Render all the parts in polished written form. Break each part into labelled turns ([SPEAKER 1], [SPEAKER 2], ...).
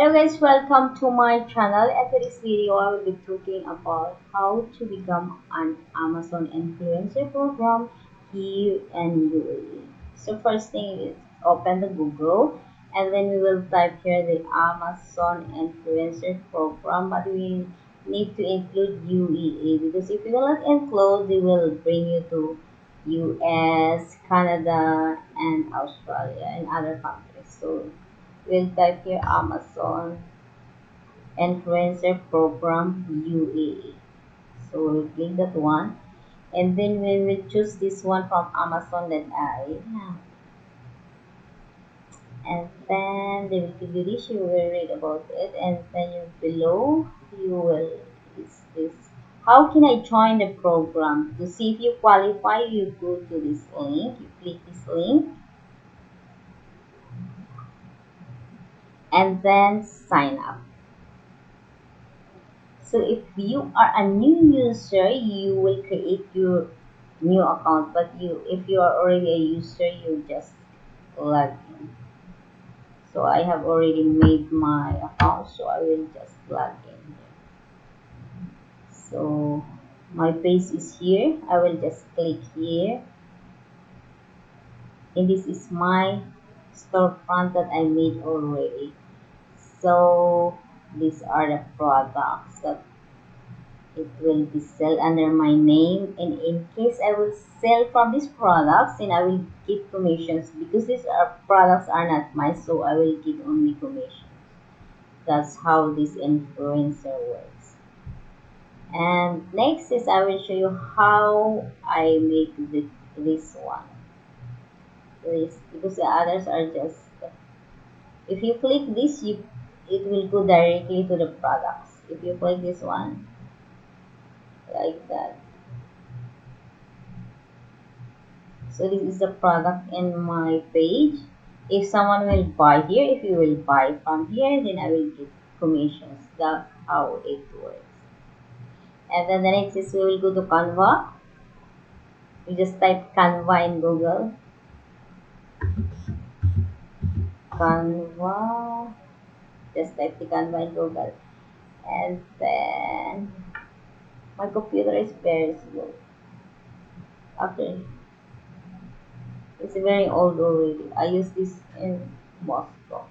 [SPEAKER 1] Hello guys, welcome to my channel. And for this video, I will be talking about how to become an Amazon influencer program here in UAE. So first thing is open the Google and then we will type here the Amazon influencer program, but we need to include UAE because if you will not include, it will bring you to US, Canada, and Australia and other countries. So we'll type here Amazon Influencer Program UAE. So we'll click that one. And then we will choose this one from Amazon.ai. And then they will give you this, you will read about it. And then below, you will, is this. How can I join the program? To see if you qualify, you go to this link. You click this link. And then sign up. So if you are a new user, you will create your new account. But if you are already a user, you just log in. So I have already made my account, so I will just log in. So my face is here. I will just click here, and this is my storefront that I made already. So these are the products that it will be sell under my name, and in case I will sell from these products, then I will get commissions because these are products are not mine, so I will get only commission. That's how this influencer works. And next is I will show you how I make this one, this, because the others are just, if you click this, you it will go directly to the products. If you click this one like that, so this is the product in my page. If someone will buy here, if you will buy from here, then I will get commissions. That's how it works. And then the next is we will go to Canva. You just type Canva in Google. Canva. Just type the Canva in Google. And then my computer is very slow. After it's very old already. I use this in Moscow.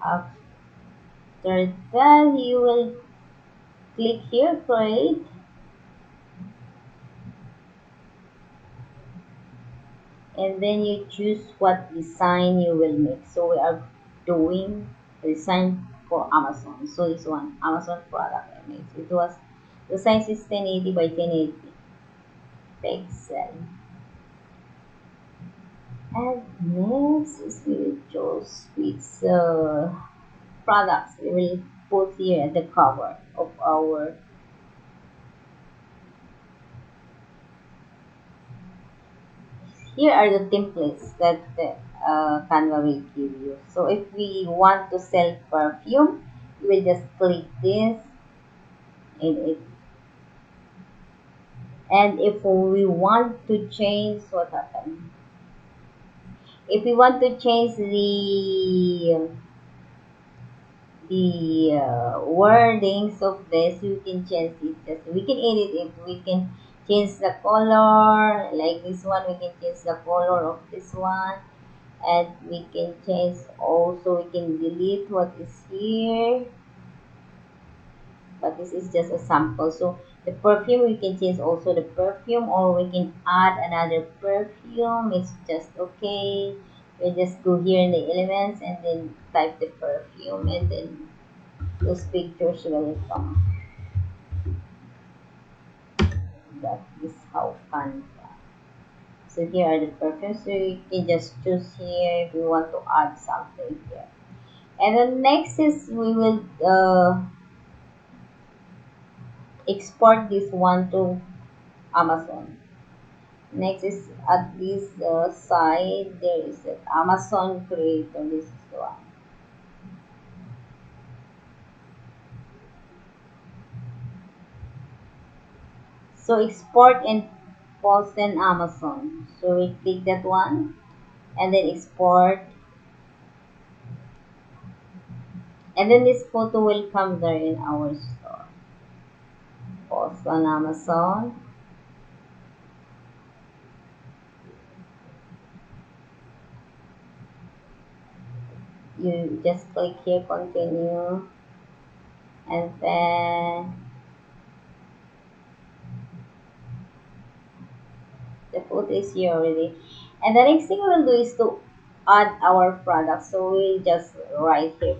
[SPEAKER 1] After that, you will click here, create, and then you choose what design you will make. So we are doing a design for Amazon. So this one, Amazon product I made. It was, the size is 1080 by 1080 pixel. And next is we will choose which products we will put here at the cover of our. Here are the templates that Canva will give you. So if we want to sell perfume, we will just click this and it. And if we want to change, what happened? If we want to change the wordings of this, we can change it. Just we can edit it. We can change the color like this one. We can change the color of this one, and we can change also. We can delete what is here, but this is just a sample. So the perfume we can change also the perfume, or we can add another perfume. It's just okay. We just go here in the elements and then type the perfume, and then those pictures will come. That is how Canva. So here are the perfumes. So you can just choose here if you want to add something here. And then next is we will export this one to Amazon. Next is at this side there is the Amazon Creator. This is the one. So export and post in Amazon. So we click that one and then export And then this photo will come there in our store. Post on Amazon. You just click here, continue, and then the photo is here already. And the next thing we'll do is to add our product. So we'll just write here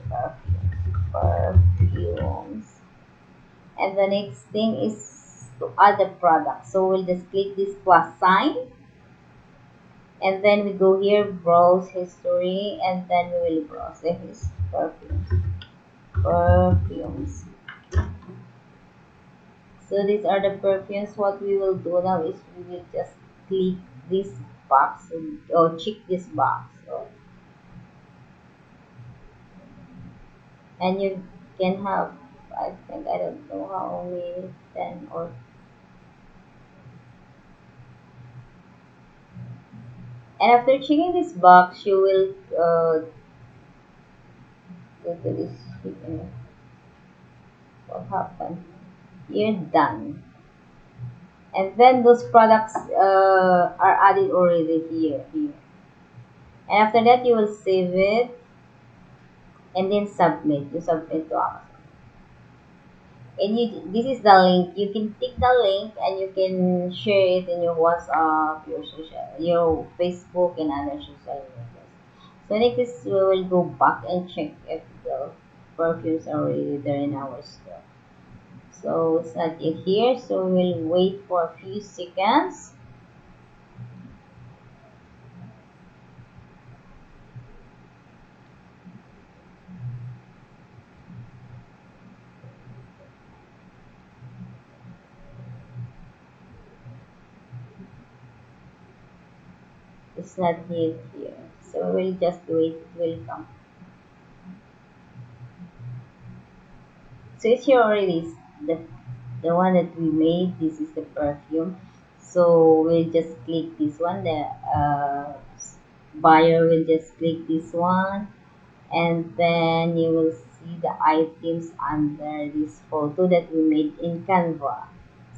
[SPEAKER 1] perfumes. And the next thing is to add the product. So we'll just click this plus sign, and then we go here, browse history, and then we will browse the his perfumes. So these are the perfumes. What we will do now is we will just click this box or check this box. So, and you can have, I think, I don't know how many, 10 or, and after checking this box, you will go to this, what happened? You're done. And then those products are added already here. And after that, you will save it and then submit. You submit to Amazon. And this is the link. You can take the link and you can share it in your WhatsApp, your Facebook, and other social media. So next is we will go back and check if the perfumes are already there in our store. So it's not yet here, so we'll wait for a few seconds. It's not yet here, so we'll just wait. It will come. So it's here already. The one that we made. This is the perfume. So we'll just click this one. The buyer will just click this one, and then you will see the items under this photo that we made in Canva.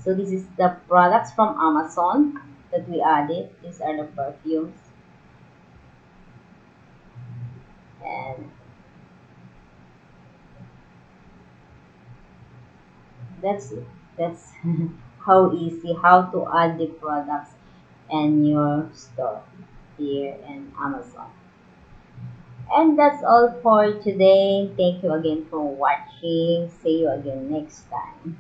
[SPEAKER 1] So this is the products from Amazon that we added. These are the perfumes, and that's it. That's how easy how to add the products in your store here in Amazon. And that's all for today. Thank you again for watching. See you again next time.